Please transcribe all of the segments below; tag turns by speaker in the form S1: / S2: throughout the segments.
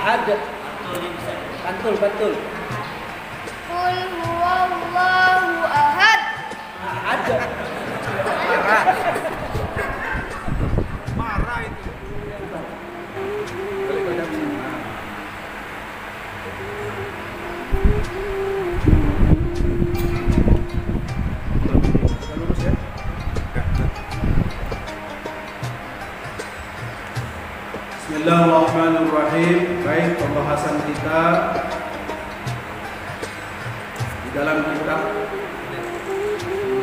S1: ahad. Bantul.
S2: Qul huwallahu ahad.
S1: Ahad.
S3: Marah itu.
S4: Bismillahirrahmanirrahim. Baik, pembahasan kita di dalam kitab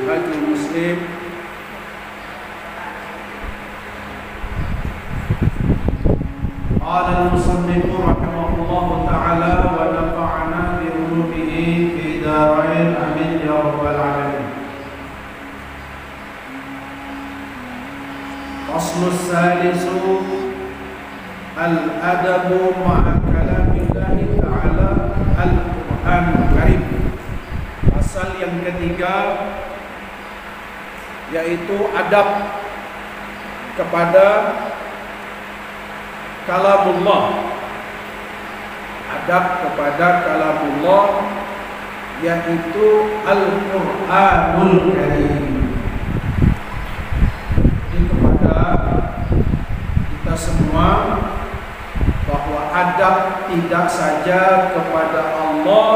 S4: Minhajul Muslim qala al-musannif rahimahullahu ta'ala wa nafa'ana bi ulumihi fi darain amin ya rabbal alamin. Faslus salisu al-adabu ma'a kalamillahi ta'ala al-Qur'anul Karim. Pasal yang ketiga yaitu adab kepada kalamullah. Adab kepada kalamullah yaitu Al-Qur'anul Karim. Ini kepada kita semua bahwa adab tidak saja kepada Allah,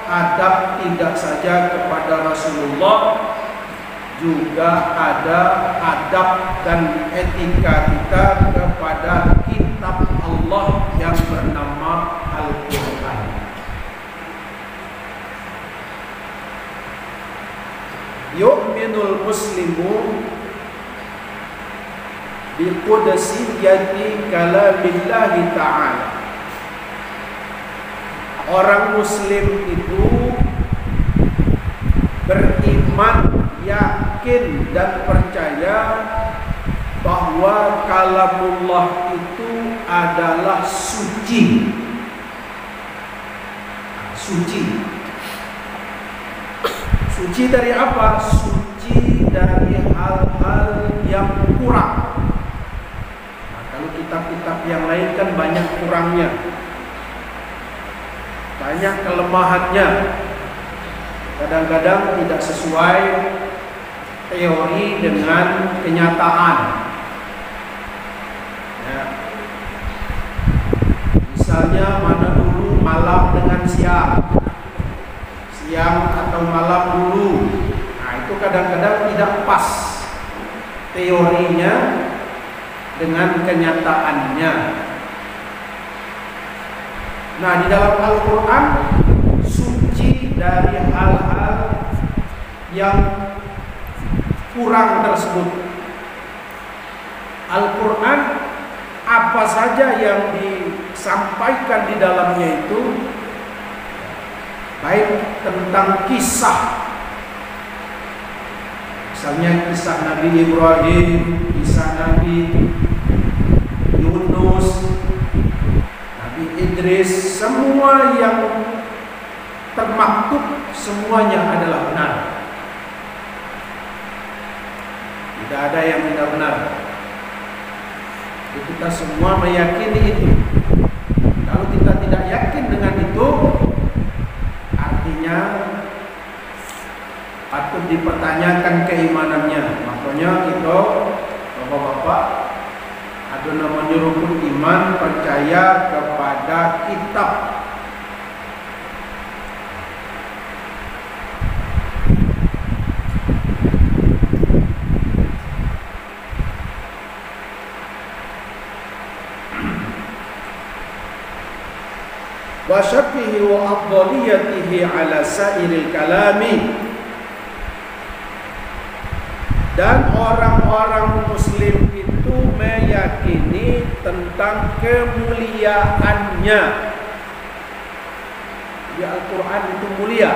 S4: adab tidak saja kepada Rasulullah, juga ada adab dan etika kita kepada kitab Allah yang bernama Al-Quran. Yu'minul muslimu biqudsiyyati kalamillahi ta'ala. Orang muslim itu beriman, yakin dan percaya bahwa kalamullah itu adalah suci. Suci dari apa? Suci dari hal-hal yang kurang. Kalau kitab-kitab yang lain kan banyak kurangnya, banyak kelemahannya, kadang-kadang tidak sesuai teori dengan kenyataan. Ya. Misalnya mana dulu malam dengan siang atau malam dulu. Nah itu kadang-kadang tidak pas teorinya dengan kenyataannya. Nah, di dalam Al-Quran suci dari hal-hal yang kurang tersebut. Al-Quran apa saja yang disampaikan di dalamnya itu, baik tentang kisah, misalnya kisah Nabi Ibrahim, kisah Nabi Yunus, Nabi Idris, semua yang termaktub semuanya adalah benar. Tidak ada yang tidak benar. Jadi kita semua meyakini itu. Kalau kita tidak yakin dengan itu, artinya patut dipertanyakan keimanannya. Makanya kita, bapak-bapak, ada namanya rukun iman, percaya kepada kitab. Wa syarfihi wa afdaliyatihi ala sairil kalami. Dan orang-orang muslim itu meyakini tentang kemuliaannya. Di Al-Quran itu mulia,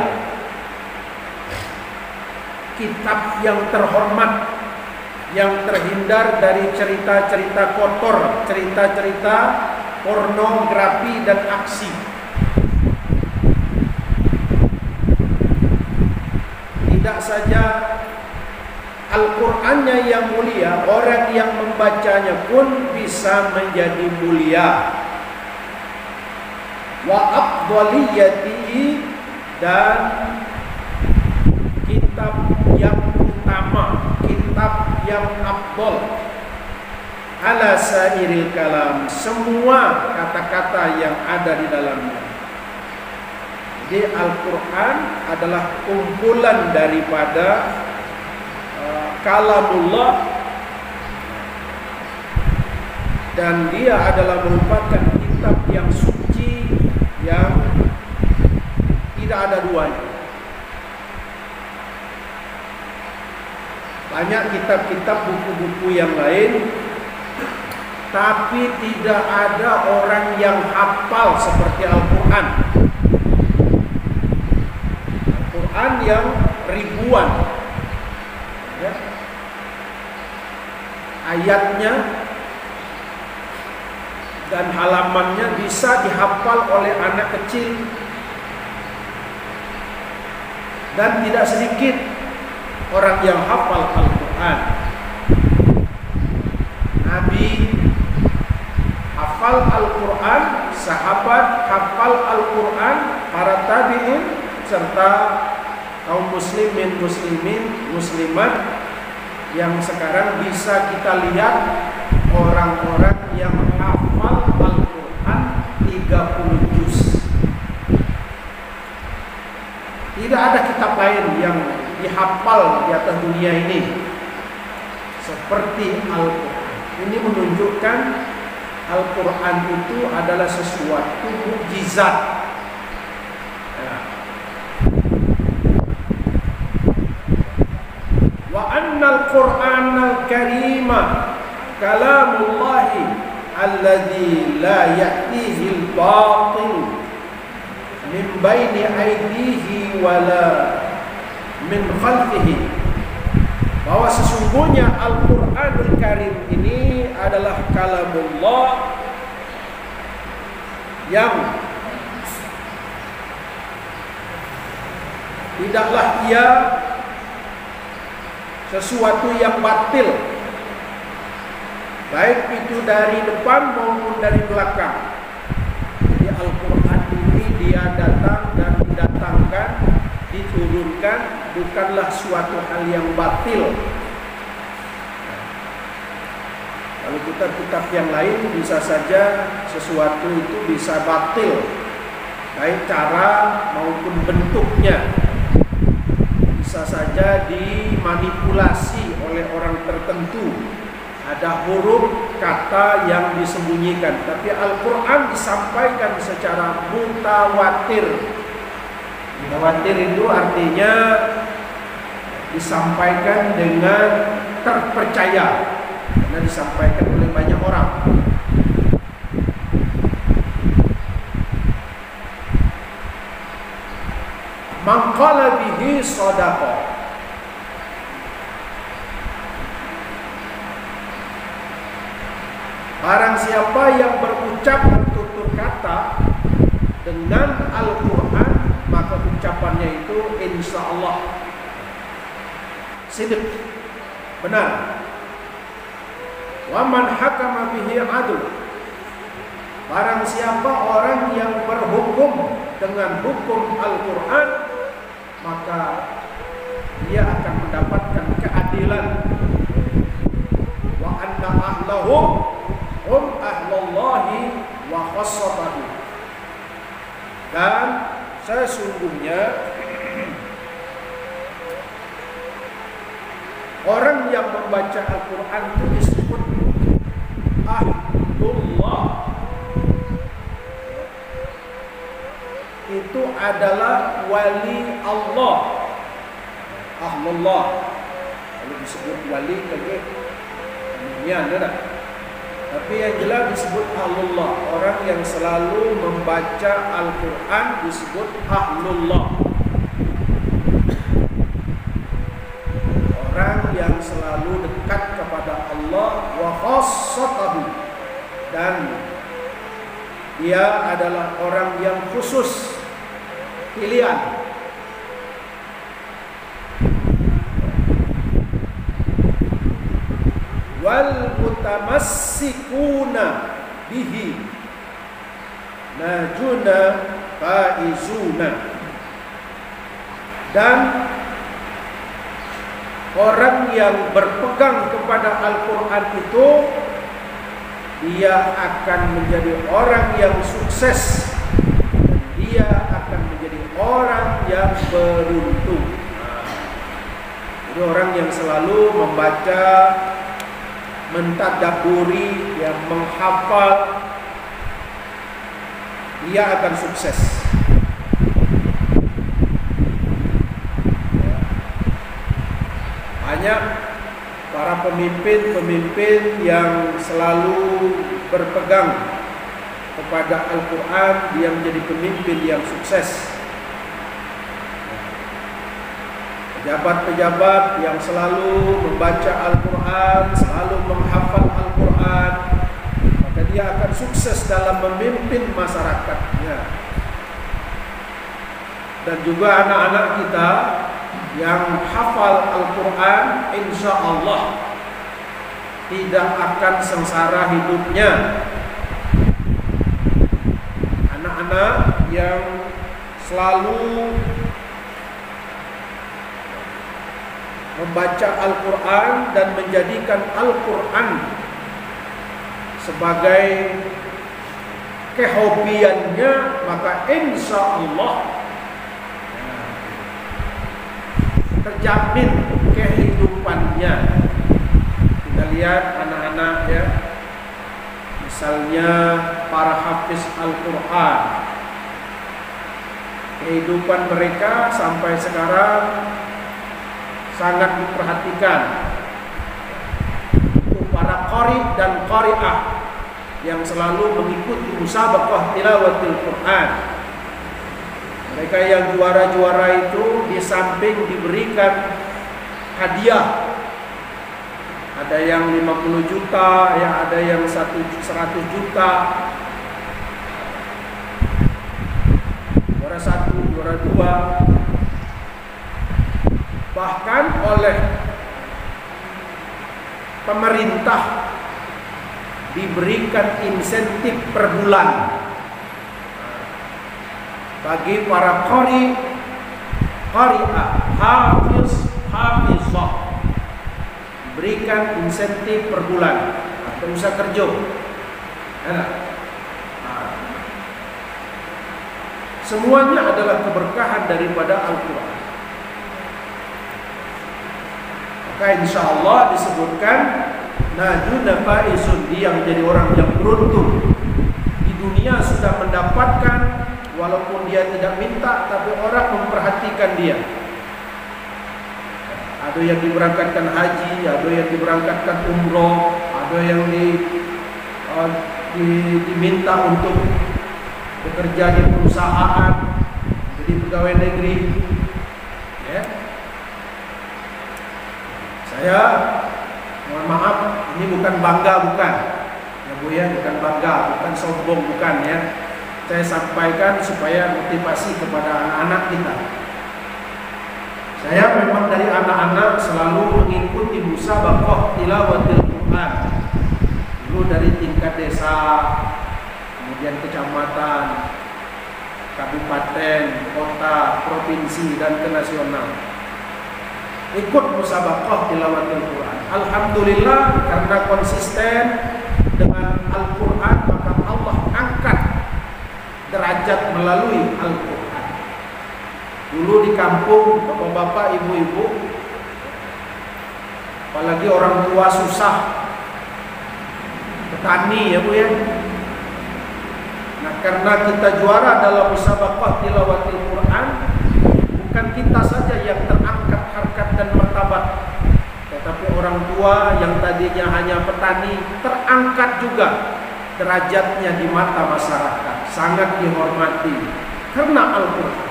S4: kitab yang terhormat, yang terhindar dari cerita-cerita kotor, cerita-cerita pornografi dan aksi. Tidak saja Al-Qur'annya yang mulia, orang yang membacanya pun bisa menjadi mulia.
S1: wa afdaliyatihi, dan kitab yang utama, kitab yang afdal, ala sairil kalam, semua kata-kata yang ada di dalamnya. Jadi Al-Quran adalah kumpulan daripada kalamullah, dan dia adalah merupakan kitab yang suci, yang tidak ada duanya. Banyak kitab-kitab, buku-buku yang lain, tapi tidak ada orang yang hafal seperti Al-Quran. Al-Quran yang ribuan, ya, ayatnya dan halamannya bisa dihafal oleh anak kecil, dan tidak sedikit orang yang hafal Al-Quran. Nabi hafal Al-Quran, sahabat hafal Al-Quran, para tabi'in, serta kaum muslimin, muslimat yang sekarang bisa kita lihat orang-orang yang hafal Al-Quran 30 juz. Tidak ada kitab lain yang dihafal di atas dunia ini seperti Al-Quran. Ini menunjukkan Al-Quran itu adalah sesuatu mukjizat. Wa annal Qur'anal Karima kalamullahi alladzi la ya'tihi al-batil min baini aydihi wala min khalfihi, bahwa sesungguhnya Al-Qur'anul Karim ini adalah kalamullah yang tidaklah ia sesuatu yang batil, baik itu dari depan maupun dari belakang. Jadi Al-Quran ini dia datang dan didatangkan, diturunkan, bukanlah suatu hal yang batil. Kalau kitab-kitab yang lain bisa saja sesuatu itu bisa batil, baik cara maupun bentuknya. Bisa saja dimanipulasi oleh orang tertentu, ada huruf kata yang disembunyikan. Tapi Al-Quran disampaikan secara mutawatir. Mutawatir itu artinya disampaikan dengan terpercaya, karena disampaikan oleh banyak orang. Man qala bihi shadaqah. Barang siapa yang berucap bertutur kata dengan Al-Quran, maka ucapannya itu insya Allah sidq, benar. Wa man hakama bihi adl. Barang siapa orang yang berhukum dengan hukum Al-Quran, maka dia akan mendapatkan keadilan. Wa anna ahlahu hum ahlallahi wa khassatuhu. Dan sesungguhnya orang yang membaca Al-Quran itu disebut ahlullah. Itu adalah wali Allah. Ahlullah. Kalau disebut wali lagi ini ada. Tapi yang jelas disebut ahlullah. Orang yang selalu membaca Al-Quran disebut ahlullah. Orang yang selalu dekat kepada Allah wa khassatahu, dan dia adalah orang yang khusus, pilihan. Wal mutamassikuna bihi, najuna faizuna. Dan orang yang berpegang kepada Al-Quran itu, dia akan menjadi orang yang sukses. Dia akan menjadi orang yang beruntung. Jadi orang yang selalu membaca, mentadaburi, yang menghafal, dia akan sukses. Banyak para pemimpin-pemimpin yang selalu berpegang kepada Al-Quran, dia menjadi pemimpin yang sukses. Pejabat-pejabat yang selalu membaca Al-Quran, selalu menghafal Al-Quran, maka dia akan sukses dalam memimpin masyarakatnya. Dan juga anak-anak kita yang hafal Al-Quran, insya Allah tidak akan sengsara hidupnya. Anak-anak yang selalu membaca Al-Quran dan menjadikan Al-Quran sebagai kehobiannya, maka insya Allah terjamin kehidupannya. Kita lihat anak-anak ya, misalnya para hafiz Al-Quran, kehidupan mereka sampai sekarang sangat diperhatikan. Untuk para qari dan qari'ah yang selalu mengikuti musabaqah tilawatil Quran, mereka yang juara-juara itu di samping diberikan hadiah, ada yang 50 juta, ya ada yang 100 juta, juara 1, juara 2. Bahkan oleh pemerintah diberikan insentif per bulan bagi para qari, qari'ah, hafiz, hafizah, berikan insentif per bulan atau usaha kerja. Semuanya adalah keberkahan daripada Al-Quran. Maka insya Allah disebutkan najuna faizun, dia menjadi orang yang beruntung. Di dunia sudah mendapatkan, walaupun dia tidak minta, tapi orang memperhatikan dia. Ada yang diberangkatkan haji, ada yang diberangkatkan umroh, ada yang diminta untuk bekerja di perusahaan, jadi pegawai negeri. Ya. Saya mohon maaf, ini bukan bangga, bukan ya Bu ya, bukan bangga, bukan sombong, bukan ya. Saya sampaikan supaya motivasi kepada anak-anak kita. Saya memang dari anak-anak selalu mengikuti musabaqah tilawatil Quran. Dulu dari tingkat desa, kemudian kecamatan, kabupaten, kota, provinsi, dan ke nasional. Ikut musabaqah tilawatil Quran. Alhamdulillah, karena konsisten dengan Al-Quran, maka Allah angkat derajat melalui Al-Quran. Dulu di kampung, bapak-bapak, ibu-ibu, apalagi orang tua susah, petani ya Bu ya. Nah, karena kita juara dalam musabaqah tilawatil Quran, bukan kita saja yang terangkat harkat dan martabat, tetapi orang tua yang tadinya hanya petani terangkat juga derajatnya di mata masyarakat, sangat dihormati karena Al-Quran.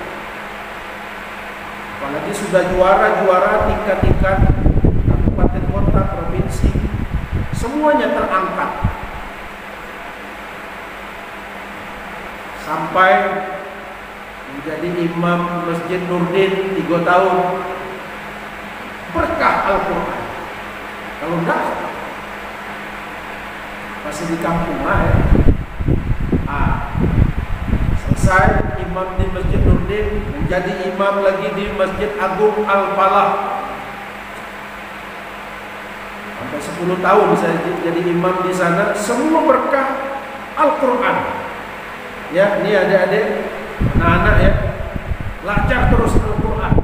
S1: Apalagi sudah juara-juara tingkat-tingkat kabupaten, kota, provinsi, semuanya terangkat. Sampai menjadi imam Masjid Nurdin 3 tahun. Berkah Al-Quran. Kalau enggak, masih di kampung lah ya. selesai imam di Masjid Nurdin, menjadi imam lagi di Masjid Agung Al-Falah. Sampai 10 tahun saya jadi imam di sana, semua berkah Al-Quran. Ya, ini adik-adik, anak-anak ya, belajar terus Al-Quran.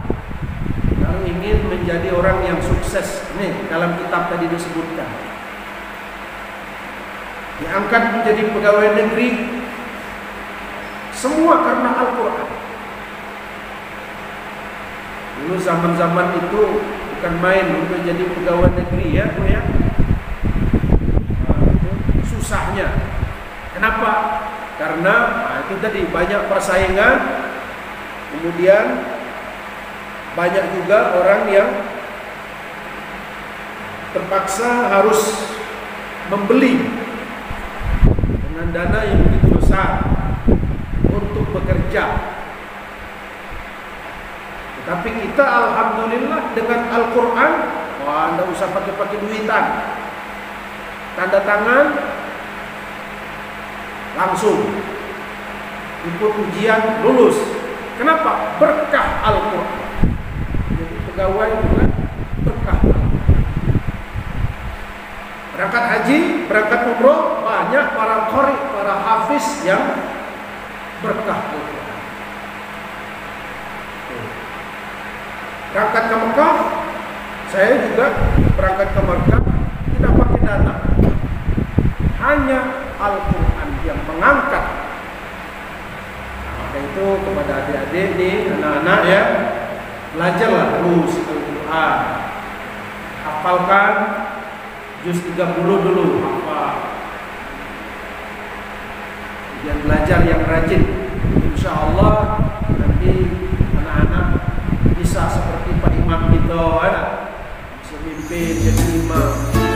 S1: Kalau ingin menjadi orang yang sukses, nih dalam kitab tadi disebutkan, diangkat menjadi pegawai negeri, semua karena Al-Quran. Dulu zaman-zaman itu bukan main untuk jadi pegawai negeri ya, Bu ya. Susahnya. Kenapa? Karena itu tadi banyak persaingan, kemudian banyak juga orang yang terpaksa harus membeli dengan dana yang begitu besar untuk bekerja. Tetapi kita alhamdulillah dengan Al-Quran, wah, anda usah pakai duitan, tanda tangan langsung ikut ujian lulus. Kenapa? Berkah Al-Quran. Jadi pegawai juga berkah Al-Quran. Berangkat haji, berangkat umroh, banyak para qari, para hafiz yang berkah Al-Quran. Berangkat ke Mekah, saya juga berangkat ke Mekah tidak pakai dana, hanya Al-Quran yang mengangkat. Maka itu kepada adik-adik nih, anak-anak ya, belajarlah terus Al-Quran. Hafalkan juz 30 dulu, hafal. Kemudian belajar yang rajin. Insya Allah nanti anak-anak bisa seperti Pak Imam kita, bisa mimpin jadi imam.